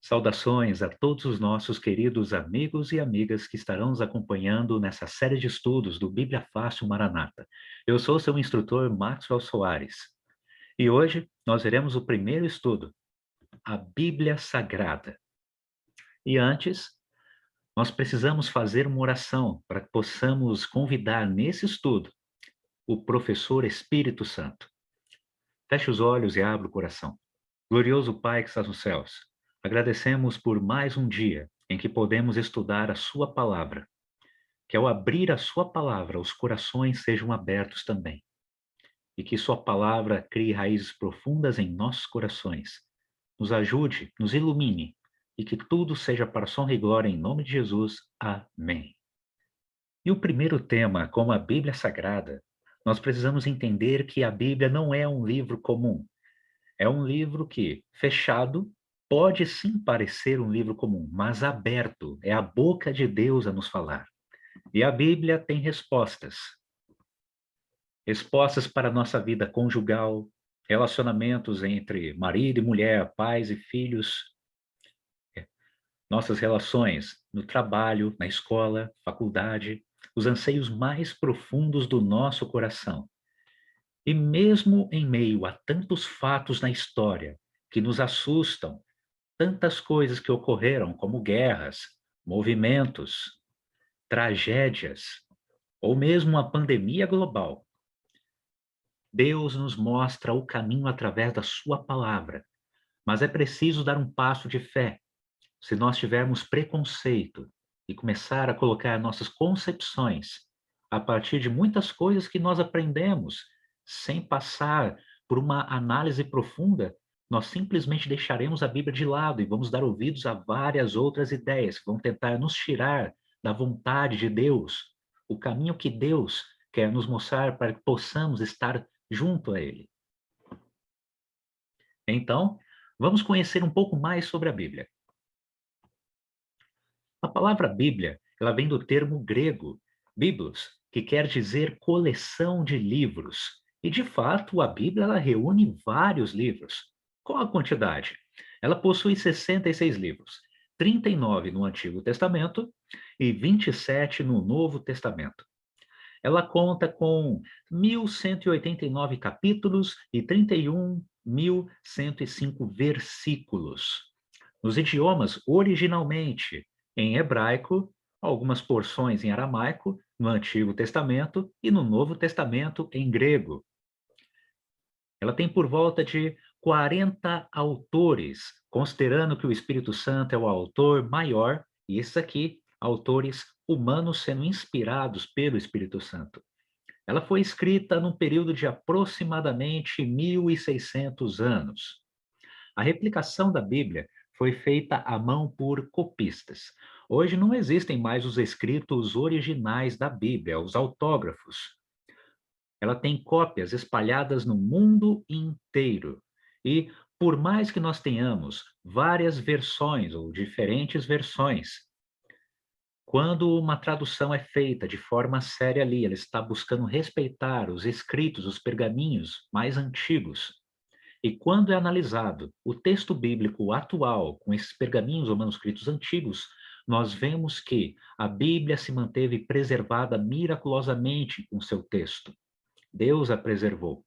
Saudações a todos os nossos queridos amigos e amigas que estarão nos acompanhando nessa série de estudos do Bíblia Fácil Maranata. Eu sou seu instrutor Maxwell Soares e hoje nós veremos o primeiro estudo, a Bíblia Sagrada. E antes, nós precisamos fazer uma oração para que possamos convidar nesse estudo o professor Espírito Santo. Feche os olhos e abra o coração. Glorioso Pai que estás nos céus, agradecemos por mais um dia em que podemos estudar a Sua palavra, que ao abrir a Sua palavra, os corações sejam abertos também, e que Sua palavra crie raízes profundas em nossos corações, nos ajude, nos ilumine, e que tudo seja para a sua honra e glória em nome de Jesus. Amém. E o primeiro tema, como a Bíblia Sagrada, nós precisamos entender que a Bíblia não é um livro comum. É um livro que, fechado, pode sim parecer um livro comum, mas aberto, é a boca de Deus a nos falar. E a Bíblia tem respostas. Respostas para a nossa vida conjugal, relacionamentos entre marido e mulher, pais e filhos, nossas relações no trabalho, na escola, faculdade, os anseios mais profundos do nosso coração. E mesmo em meio a tantos fatos na história que nos assustam, tantas coisas que ocorreram, como guerras, movimentos, tragédias, ou mesmo uma pandemia global, Deus nos mostra o caminho através da sua palavra. Mas é preciso dar um passo de fé. Se nós tivermos preconceito e começar a colocar nossas concepções a partir de muitas coisas que nós aprendemos, sem passar por uma análise profunda, nós simplesmente deixaremos a Bíblia de lado e vamos dar ouvidos a várias outras ideias que vão tentar nos tirar da vontade de Deus, o caminho que Deus quer nos mostrar para que possamos estar junto a Ele. Então, vamos conhecer um pouco mais sobre a Bíblia. A palavra Bíblia, ela vem do termo grego, biblos, que quer dizer coleção de livros. E, de fato, a Bíblia ela reúne vários livros. Qual a quantidade? Ela possui 66 livros, 39 no Antigo Testamento e 27 no Novo Testamento. Ela conta com 1.189 capítulos e 31.105 versículos. Nos idiomas, originalmente em hebraico, algumas porções em aramaico, no Antigo Testamento e no Novo Testamento em grego. Ela tem por volta de 40 autores, considerando que o Espírito Santo é o autor maior, e esses aqui, autores humanos sendo inspirados pelo Espírito Santo. Ela foi escrita num período de aproximadamente 1.600 anos. A replicação da Bíblia foi feita à mão por copistas. Hoje não existem mais os escritos originais da Bíblia, os autógrafos. Ela tem cópias espalhadas no mundo inteiro. E, por mais que nós tenhamos várias versões ou diferentes versões, quando uma tradução é feita de forma séria ali, ela está buscando respeitar os escritos, os pergaminhos mais antigos. E quando é analisado o texto bíblico atual com esses pergaminhos ou manuscritos antigos, nós vemos que a Bíblia se manteve preservada miraculosamente com seu texto. Deus a preservou.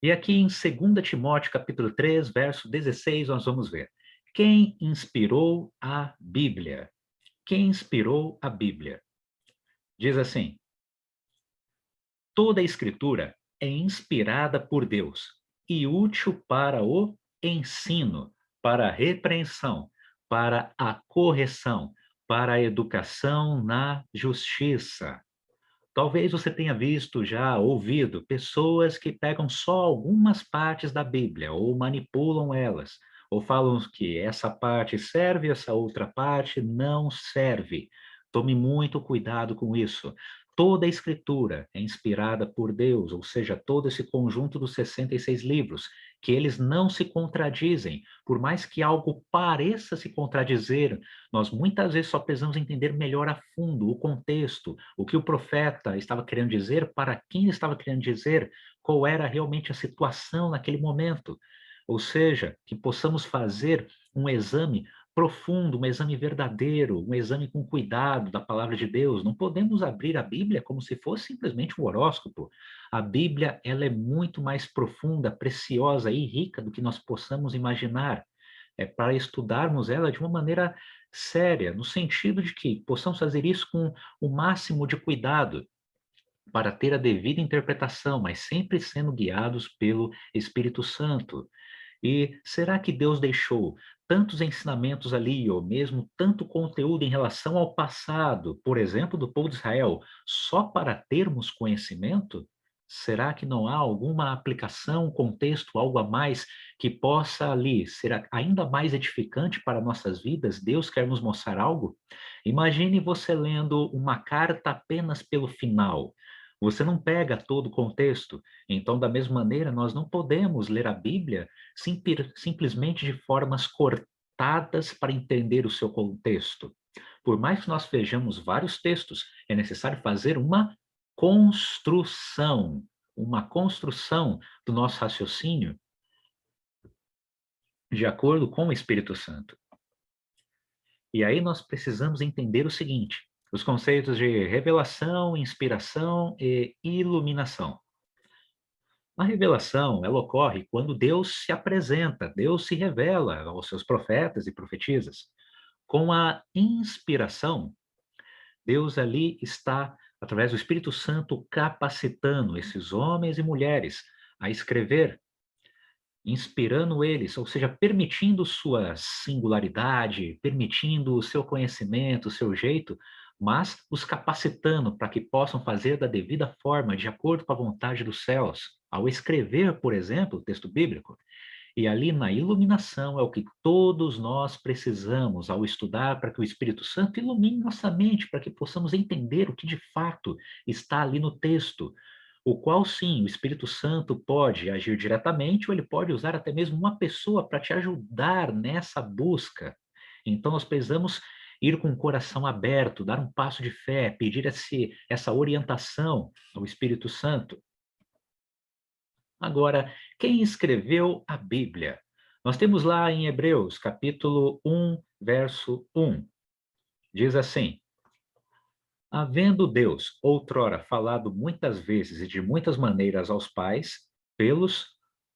E aqui em 2 Timóteo capítulo 3, verso 16, nós vamos ver. Quem inspirou a Bíblia? Quem inspirou a Bíblia? Diz assim: toda a escritura é inspirada por Deus e útil para o ensino, para a repreensão, para a correção, para a educação na justiça. Talvez você tenha visto já, ouvido, pessoas que pegam só algumas partes da Bíblia ou manipulam elas, ou falam que essa parte serve, essa outra parte não serve. Tome muito cuidado com isso. Toda a escritura é inspirada por Deus, ou seja, todo esse conjunto dos 66 livros, que eles não se contradizem, por mais que algo pareça se contradizer, nós muitas vezes só precisamos entender melhor a fundo o contexto, o que o profeta estava querendo dizer, para quem estava querendo dizer, qual era realmente a situação naquele momento. Ou seja, que possamos fazer um exame profundo, um exame verdadeiro, um exame com cuidado da palavra de Deus. Não podemos abrir a Bíblia como se fosse simplesmente um horóscopo. A Bíblia, ela é muito mais profunda, preciosa e rica do que nós possamos imaginar. É para estudarmos ela de uma maneira séria, no sentido de que possamos fazer isso com o máximo de cuidado, para ter a devida interpretação, mas sempre sendo guiados pelo Espírito Santo. E será que Deus deixou tantos ensinamentos ali, ou mesmo tanto conteúdo em relação ao passado, por exemplo, do povo de Israel, só para termos conhecimento? Será que não há alguma aplicação, contexto, algo a mais que possa ali ser ainda mais edificante para nossas vidas? Deus quer nos mostrar algo? Imagine você lendo uma carta apenas pelo final. Você não pega todo o contexto. Então, da mesma maneira, nós não podemos ler a Bíblia simplesmente de formas cortadas para entender o seu contexto. Por mais que nós vejamos vários textos, é necessário fazer construção, uma construção do nosso raciocínio de acordo com o Espírito Santo. E aí nós precisamos entender o seguinte: os conceitos de revelação, inspiração e iluminação. A revelação, ela ocorre quando Deus se apresenta, Deus se revela aos seus profetas e profetisas. Com a inspiração, Deus ali está, através do Espírito Santo, capacitando esses homens e mulheres a escrever, inspirando eles, ou seja, permitindo sua singularidade, permitindo o seu conhecimento, o seu jeito, mas os capacitando para que possam fazer da devida forma, de acordo com a vontade dos céus. Ao escrever, por exemplo, o texto bíblico, e ali na iluminação é o que todos nós precisamos ao estudar para que o Espírito Santo ilumine nossa mente, para que possamos entender o que de fato está ali no texto, o qual sim, o Espírito Santo pode agir diretamente ou ele pode usar até mesmo uma pessoa para te ajudar nessa busca. Então nós precisamos ir com o coração aberto, dar um passo de fé, pedir essa orientação ao Espírito Santo. Agora, quem escreveu a Bíblia? Nós temos lá em Hebreus, capítulo 1, verso 1. Diz assim: havendo Deus outrora falado muitas vezes e de muitas maneiras aos pais, pelos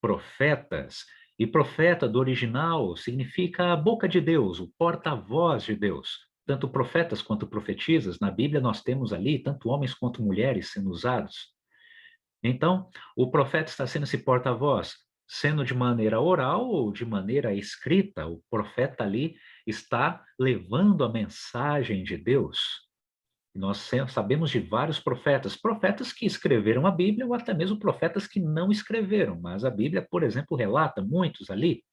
profetas. E profeta do original significa a boca de Deus, o porta-voz de Deus. Tanto profetas quanto profetisas, na Bíblia nós temos ali tanto homens quanto mulheres sendo usados. Então, o profeta está sendo esse porta-voz, sendo de maneira oral ou de maneira escrita, o profeta ali está levando a mensagem de Deus. Nós sabemos de vários profetas, profetas que escreveram a Bíblia ou até mesmo profetas que não escreveram, mas a Bíblia, por exemplo, relata muitos ali.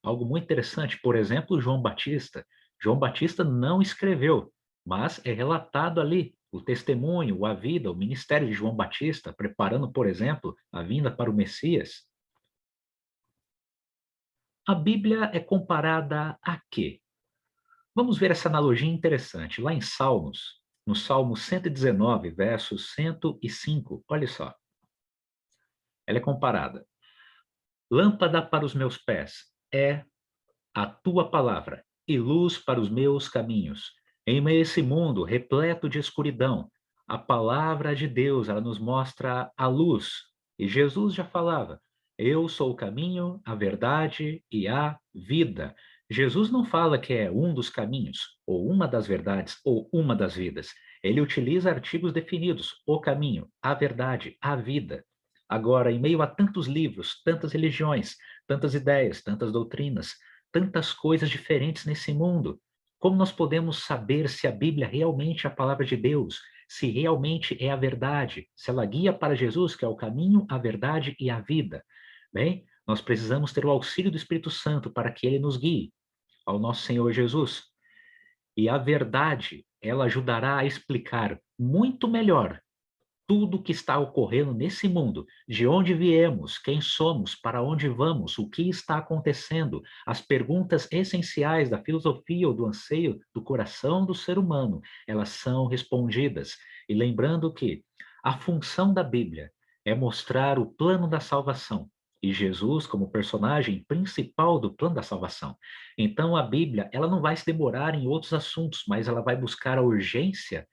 Algo muito interessante, por exemplo, João Batista. João Batista não escreveu, mas é relatado ali o testemunho, a vida, o ministério de João Batista, preparando, por exemplo, a vinda para o Messias. A Bíblia é comparada a quê? Vamos ver essa analogia interessante. Lá em Salmos, no Salmo 119, verso 105, olha só. Ela é comparada. Lâmpada para os meus pés é a tua palavra e luz para os meus caminhos. Em meio a esse mundo repleto de escuridão, a palavra de Deus, ela nos mostra a luz. E Jesus já falava: eu sou o caminho, a verdade e a vida. Jesus não fala que é um dos caminhos, ou uma das verdades, ou uma das vidas. Ele utiliza artigos definidos: o caminho, a verdade, a vida. Agora, em meio a tantos livros, tantas religiões, tantas ideias, tantas doutrinas, tantas coisas diferentes nesse mundo. Como nós podemos saber se a Bíblia realmente é a palavra de Deus, se realmente é a verdade, se ela guia para Jesus, que é o caminho, a verdade e a vida? Bem, nós precisamos ter o auxílio do Espírito Santo para que ele nos guie ao nosso Senhor Jesus. E a verdade, ela ajudará a explicar muito melhor tudo o que está ocorrendo nesse mundo, de onde viemos, quem somos, para onde vamos, o que está acontecendo, as perguntas essenciais da filosofia ou do anseio do coração do ser humano, elas são respondidas. E lembrando que a função da Bíblia é mostrar o plano da salvação e Jesus como personagem principal do plano da salvação. Então a Bíblia, ela não vai se demorar em outros assuntos, mas ela vai buscar a urgência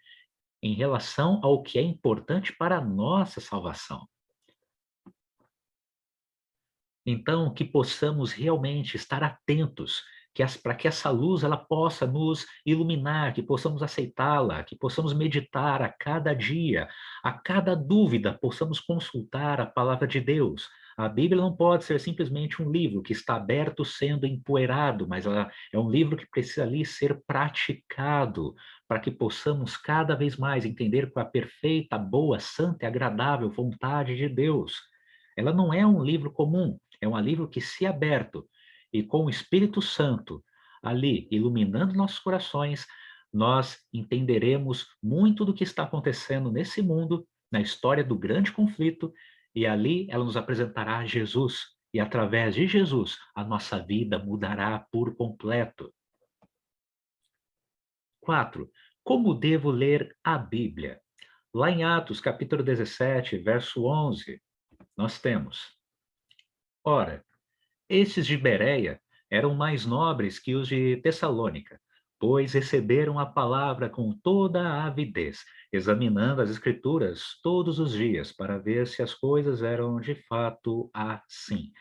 em relação ao que é importante para a nossa salvação. Então, que possamos realmente estar atentos, para que essa luz ela possa nos iluminar, que possamos aceitá-la, que possamos meditar a cada dia, a cada dúvida, possamos consultar a palavra de Deus. A Bíblia não pode ser simplesmente um livro que está aberto sendo empoeirado, mas ela é um livro que precisa ali ser praticado, para que possamos cada vez mais entender qual a perfeita, boa, santa e agradável vontade de Deus. Ela não é um livro comum, é um livro que, se aberto e com o Espírito Santo ali iluminando nossos corações, nós entenderemos muito do que está acontecendo nesse mundo, na história do grande conflito, e ali ela nos apresentará Jesus. E através de Jesus, a nossa vida mudará por completo. 4. Como devo ler a Bíblia? Lá em Atos, capítulo 17, verso 11, nós temos: Ora, estes de Bereia eram mais nobres que os de Tessalônica, pois receberam a palavra com toda a avidez, examinando as Escrituras todos os dias, para ver se as coisas eram de fato assim.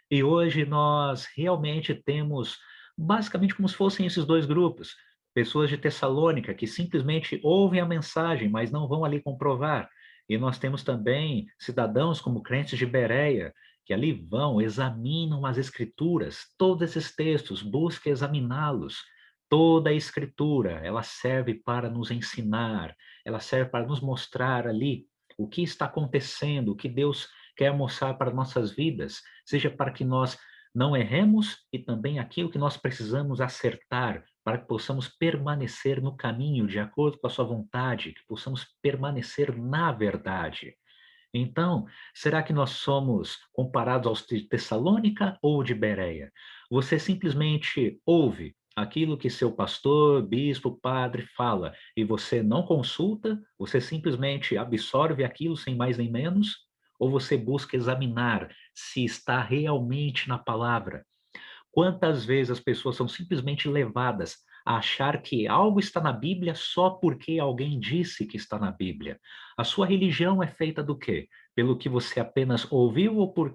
E hoje nós realmente temos, basicamente, como se fossem esses dois grupos. Pessoas de Tessalônica que simplesmente ouvem a mensagem, mas não vão ali comprovar. E nós temos também cidadãos como crentes de Bereia, que ali vão, examinam as escrituras, todos esses textos, buscam examiná-los. Toda a escritura, ela serve para nos ensinar, ela serve para nos mostrar ali o que está acontecendo, o que Deus quer mostrar para nossas vidas, seja para que nós não erremos e também aquilo que nós precisamos acertar, para que possamos permanecer no caminho de acordo com a sua vontade, que possamos permanecer na verdade. Então, será que nós somos comparados aos de Tessalônica ou de Bereia? Você simplesmente ouve aquilo que seu pastor, bispo, padre fala e você não consulta? Você simplesmente absorve aquilo sem mais nem menos? Ou você busca examinar se está realmente na palavra? Quantas vezes as pessoas são simplesmente levadas a achar que algo está na Bíblia só porque alguém disse que está na Bíblia? A sua religião é feita do quê? Pelo que você apenas ouviu ou por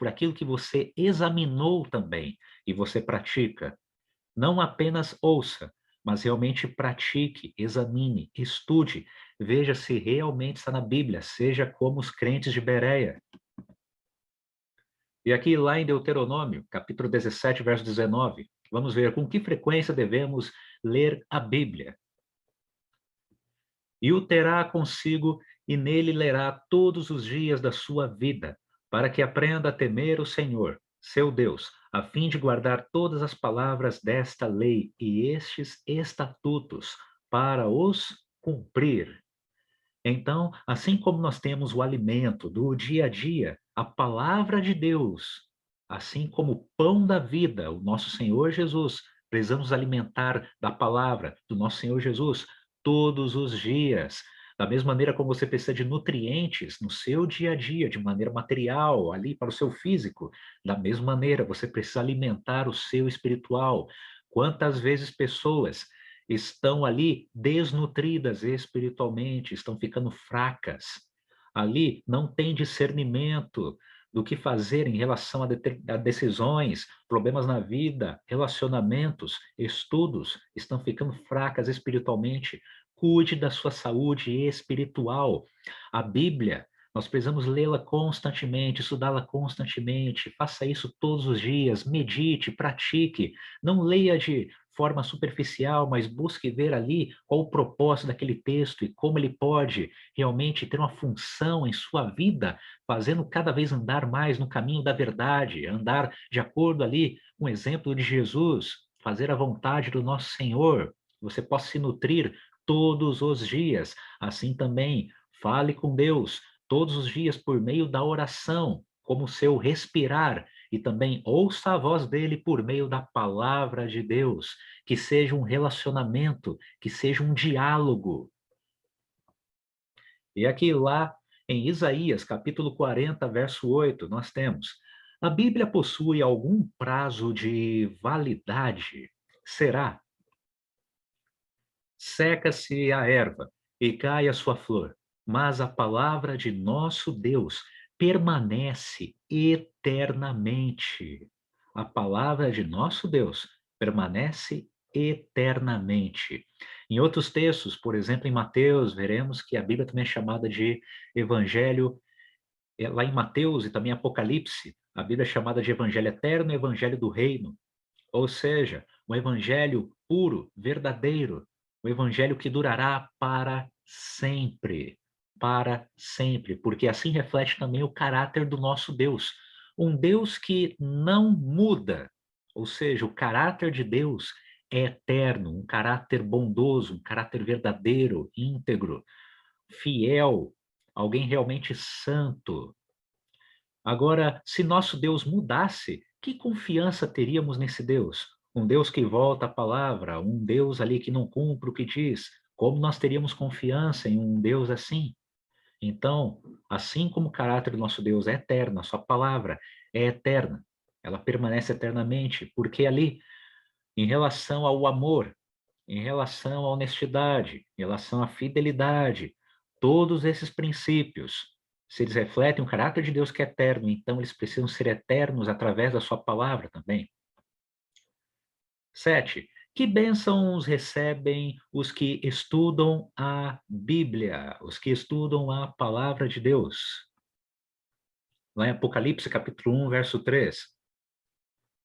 aquilo que você examinou também e você pratica? Não apenas ouça, mas realmente pratique, examine, estude, veja se realmente está na Bíblia, seja como os crentes de Bereia. E aqui lá em Deuteronômio, capítulo 17, verso 19, vamos ver com que frequência devemos ler a Bíblia. E o terá consigo, e nele lerá todos os dias da sua vida, para que aprenda a temer o Senhor, seu Deus, a fim de guardar todas as palavras desta lei e estes estatutos, para os cumprir. Então, assim como nós temos o alimento do dia a dia, a palavra de Deus, assim como o pão da vida, o nosso Senhor Jesus, precisamos alimentar da palavra do nosso Senhor Jesus todos os dias. Da mesma maneira como você precisa de nutrientes no seu dia a dia, de maneira material, ali para o seu físico, da mesma maneira você precisa alimentar o seu espiritual. Quantas vezes pessoas estão ali desnutridas espiritualmente, estão ficando fracas. Ali não tem discernimento do que fazer em relação a decisões, problemas na vida, relacionamentos, estudos, estão ficando fracas espiritualmente. Cuide da sua saúde espiritual. A Bíblia, nós precisamos lê-la constantemente, estudá-la constantemente. Faça isso todos os dias, medite, pratique. Não leia de forma superficial, mas busque ver ali qual o propósito daquele texto e como ele pode realmente ter uma função em sua vida, fazendo cada vez andar mais no caminho da verdade, andar de acordo ali com o exemplo de Jesus, fazer a vontade do nosso Senhor. Você possa se nutrir todos os dias. Assim também, fale com Deus todos os dias por meio da oração, como seu respirar, e também ouça a voz dele por meio da palavra de Deus, que seja um relacionamento, que seja um diálogo. E aqui lá Em Isaías, capítulo 40, verso 8, nós temos: a Bíblia possui algum prazo de validade? Será? Seca-se a erva e cai a sua flor, mas a palavra de nosso Deus permanece eternamente. A palavra de nosso Deus permanece eternamente. Em outros textos, por exemplo, em Mateus, veremos que a Bíblia também é chamada de evangelho, lá em Mateus e também Apocalipse, a Bíblia é chamada de evangelho eterno e evangelho do reino. Ou seja, um evangelho puro, verdadeiro, um evangelho que durará para sempre, porque assim reflete também o caráter do nosso Deus, um Deus que não muda, ou seja, o caráter de Deus é eterno, um caráter bondoso, um caráter verdadeiro, íntegro, fiel, alguém realmente santo. Agora, se nosso Deus mudasse, que confiança teríamos nesse Deus? Um Deus que volta à palavra, um Deus ali que não cumpre o que diz. Como nós teríamos confiança em um Deus assim? Então, assim como o caráter do nosso Deus é eterno, a sua palavra é eterna, ela permanece eternamente, porque ali, em relação ao amor, em relação à honestidade, em relação à fidelidade, todos esses princípios, se eles refletem o caráter de Deus que é eterno, então eles precisam ser eternos através da sua palavra também. 7. Que bênçãos recebem os que estudam a Bíblia, os que estudam a palavra de Deus? Lá em Apocalipse, capítulo 1, verso 3.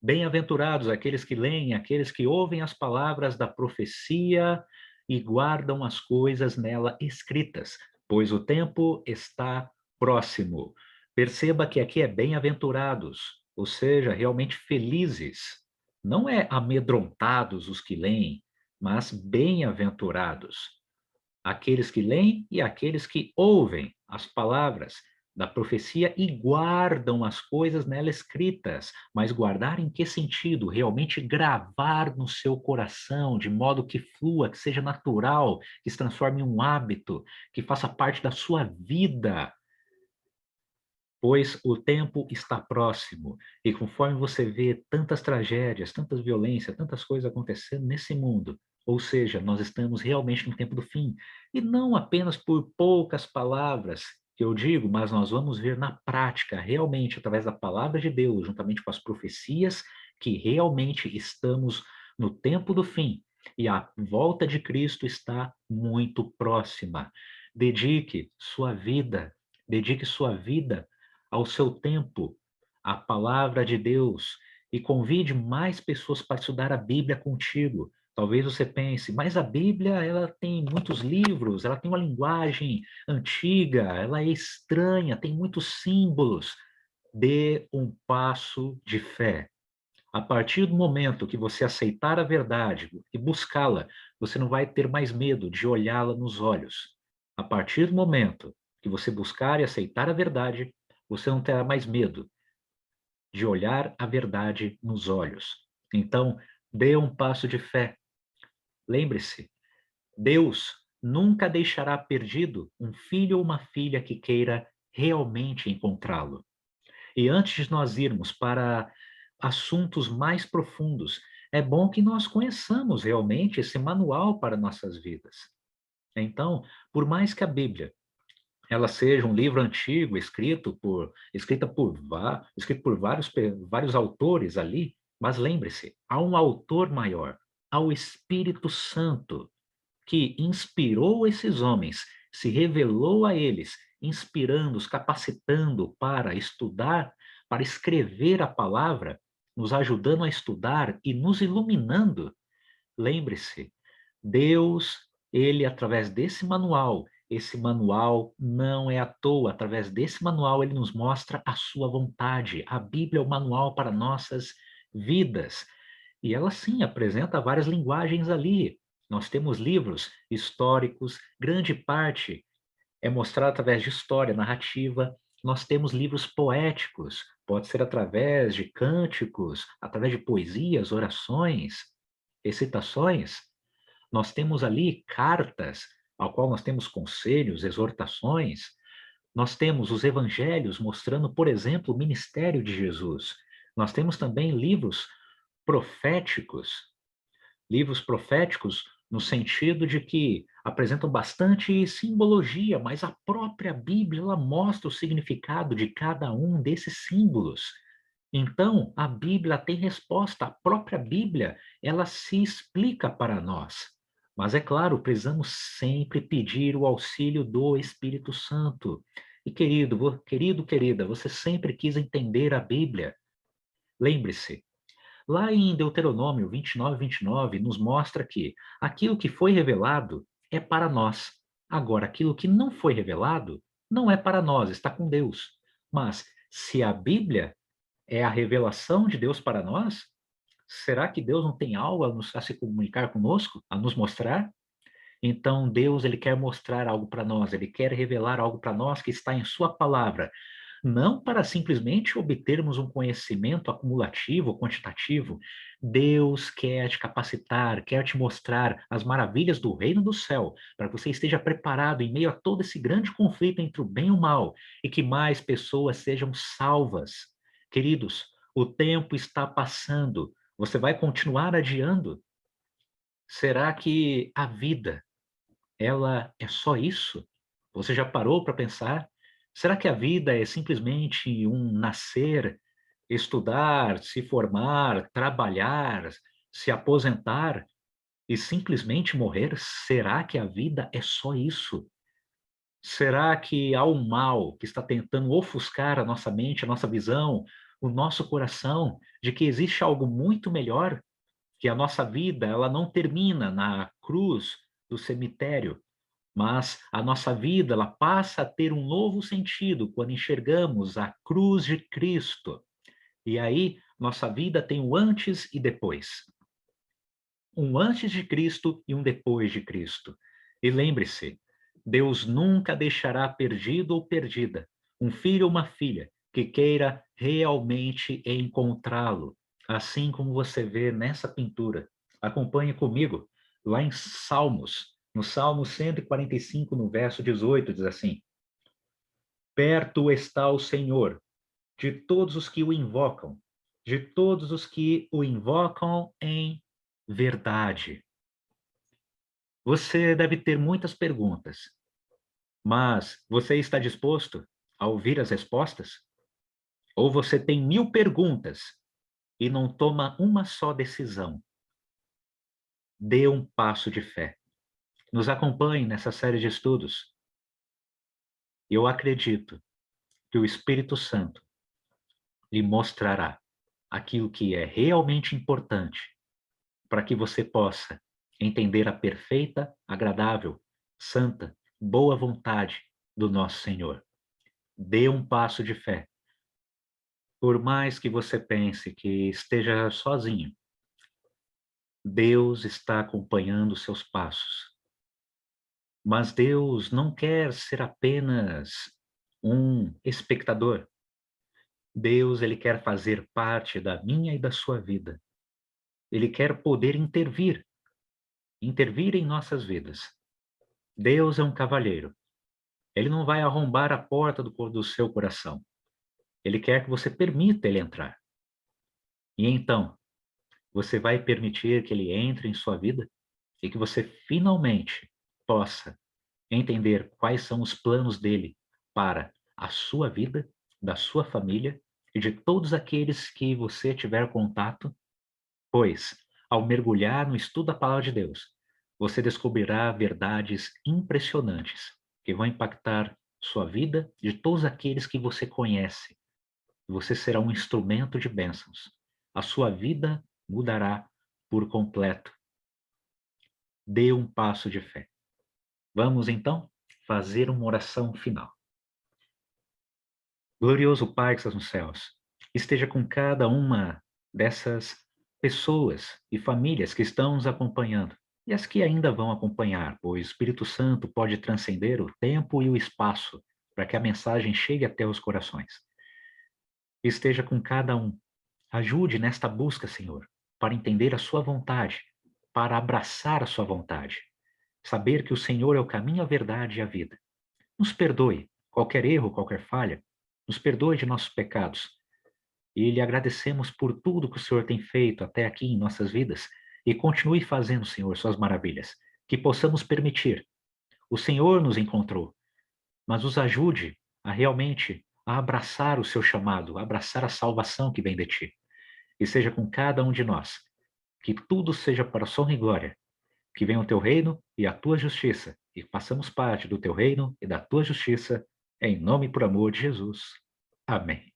Bem-aventurados aqueles que leem, aqueles que ouvem as palavras da profecia e guardam as coisas nela escritas, pois o tempo está próximo. Perceba que aqui é bem-aventurados, ou seja, realmente felizes. Não é amedrontados os que leem, mas bem-aventurados aqueles que leem e aqueles que ouvem as palavras da profecia e guardam as coisas nela escritas. Mas guardar em que sentido? Realmente gravar no seu coração, de modo que flua, que seja natural, que se transforme em um hábito, que faça parte da sua vida, pois o tempo está próximo. E conforme você vê tantas tragédias, tantas violências, tantas coisas acontecendo nesse mundo, ou seja, nós estamos realmente no tempo do fim. E não apenas por poucas palavras que eu digo, mas nós vamos ver na prática, realmente, através da palavra de Deus, juntamente com as profecias, que realmente estamos no tempo do fim. E a volta de Cristo está muito próxima. Dedique sua vida ao seu tempo, a palavra de Deus, e convide mais pessoas para estudar a Bíblia contigo. Talvez você pense, mas a Bíblia, ela tem muitos livros, ela tem uma linguagem antiga, ela é estranha, tem muitos símbolos. Dê um passo de fé. A partir do momento que você aceitar a verdade e buscá-la, você não vai ter mais medo de olhá-la nos olhos. A partir do momento que você buscar e aceitar a verdade, você não terá mais medo de olhar a verdade nos olhos. Então, dê um passo de fé. Lembre-se, Deus nunca deixará perdido um filho ou uma filha que queira realmente encontrá-lo. E antes de nós irmos para assuntos mais profundos, é bom que nós conheçamos realmente esse manual para nossas vidas. Então, por mais que a Bíblia ela seja um livro antigo, escrito por vários autores ali, mas lembre-se, há um autor maior, há o Espírito Santo, que inspirou esses homens, se revelou a eles, inspirando-os, capacitando para estudar, para escrever a palavra, nos ajudando a estudar e nos iluminando. Lembre-se, Deus, ele através desse manual, esse manual não é à toa, através desse manual ele nos mostra a sua vontade. A Bíblia é o manual para nossas vidas. E ela sim apresenta várias linguagens ali. Nós temos livros históricos, grande parte é mostrada através de história, narrativa. Nós temos livros poéticos, pode ser através de cânticos, através de poesias, orações, recitações. Nós temos ali cartas, ao qual nós temos conselhos, exortações. Nós temos os evangelhos mostrando, por exemplo, o ministério de Jesus. Nós temos também proféticos, livros proféticos no sentido de que apresentam bastante simbologia, mas a própria Bíblia ela mostra o significado de cada um desses símbolos. Então, a Bíblia tem resposta, a própria Bíblia, ela se explica para nós. Mas é claro, precisamos sempre pedir o auxílio do Espírito Santo. E querida, você sempre quis entender a Bíblia. Lembre-se, lá em Deuteronômio 29, nos mostra que aquilo que foi revelado é para nós. Agora, aquilo que não foi revelado não é para nós, está com Deus. Mas se a Bíblia é a revelação de Deus para nós, será que Deus não tem algo a se comunicar conosco, a nos mostrar? Então Deus ele quer mostrar algo para nós, ele quer revelar algo para nós que está em sua palavra, não para simplesmente obtermos um conhecimento acumulativo ou quantitativo. Deus quer te capacitar, quer te mostrar as maravilhas do reino do céu, para que você esteja preparado em meio a todo esse grande conflito entre o bem e o mal, e que mais pessoas sejam salvas. Queridos, o tempo está passando. Você vai continuar adiando? Será que a vida ela é só isso? Você já parou para pensar? Será que a vida é simplesmente um nascer, estudar, se formar, trabalhar, se aposentar e simplesmente morrer? Será que a vida é só isso? Será que há um mal que está tentando ofuscar a nossa mente, a nossa visão, o nosso coração, de que existe algo muito melhor? Que a nossa vida, ela não termina na cruz do cemitério, mas a nossa vida, ela passa a ter um novo sentido quando enxergamos a cruz de Cristo. E aí, nossa vida tem um antes e depois. Um antes de Cristo e um depois de Cristo. E lembre-se, Deus nunca deixará perdido ou perdida um filho ou uma filha que queira realmente encontrá-lo, assim como você vê nessa pintura. Acompanhe comigo, lá em Salmos, no Salmo 145, no verso 18, diz assim: Perto está o Senhor de todos os que o invocam, de todos os que o invocam em verdade. Você deve ter muitas perguntas, mas você está disposto a ouvir as respostas? Ou você tem 1000 perguntas e não toma uma só decisão? Dê um passo de fé. Nos acompanhe nessa série de estudos. Eu acredito que o Espírito Santo lhe mostrará aquilo que é realmente importante para que você possa entender a perfeita, agradável, santa, boa vontade do nosso Senhor. Dê um passo de fé. Por mais que você pense que esteja sozinho, Deus está acompanhando os seus passos. Mas Deus não quer ser apenas um espectador. Deus, ele quer fazer parte da minha e da sua vida. Ele quer poder intervir em nossas vidas. Deus é um cavalheiro. Ele não vai arrombar a porta do seu coração. Ele quer que você permita ele entrar. E então, você vai permitir que ele entre em sua vida e que você finalmente possa entender quais são os planos dele para a sua vida, da sua família e de todos aqueles que você tiver contato, pois, ao mergulhar no estudo da palavra de Deus, você descobrirá verdades impressionantes que vão impactar sua vida e de todos aqueles que você conhece. Você será um instrumento de bênçãos. A sua vida mudará por completo. Dê um passo de fé. Vamos então fazer uma oração final. Glorioso Pai que estás nos céus, esteja com cada uma dessas pessoas e famílias que estão nos acompanhando e as que ainda vão acompanhar, pois o Espírito Santo pode transcender o tempo e o espaço para que a mensagem chegue até os corações. Esteja com cada um. Ajude nesta busca, Senhor, para entender a sua vontade, para abraçar a sua vontade, saber que o Senhor é o caminho, a verdade e a vida. Nos perdoe qualquer erro, qualquer falha. Nos perdoe de nossos pecados. E lhe agradecemos por tudo que o Senhor tem feito até aqui em nossas vidas. E continue fazendo, Senhor, suas maravilhas. Que possamos permitir. O Senhor nos encontrou, mas nos ajude a realmente a abraçar o seu chamado, a abraçar a salvação que vem de ti. E seja com cada um de nós. Que tudo seja para a sua honra e glória. Que venha o teu reino e a tua justiça. E façamos parte do teu reino e da tua justiça. Em nome e por amor de Jesus. Amém.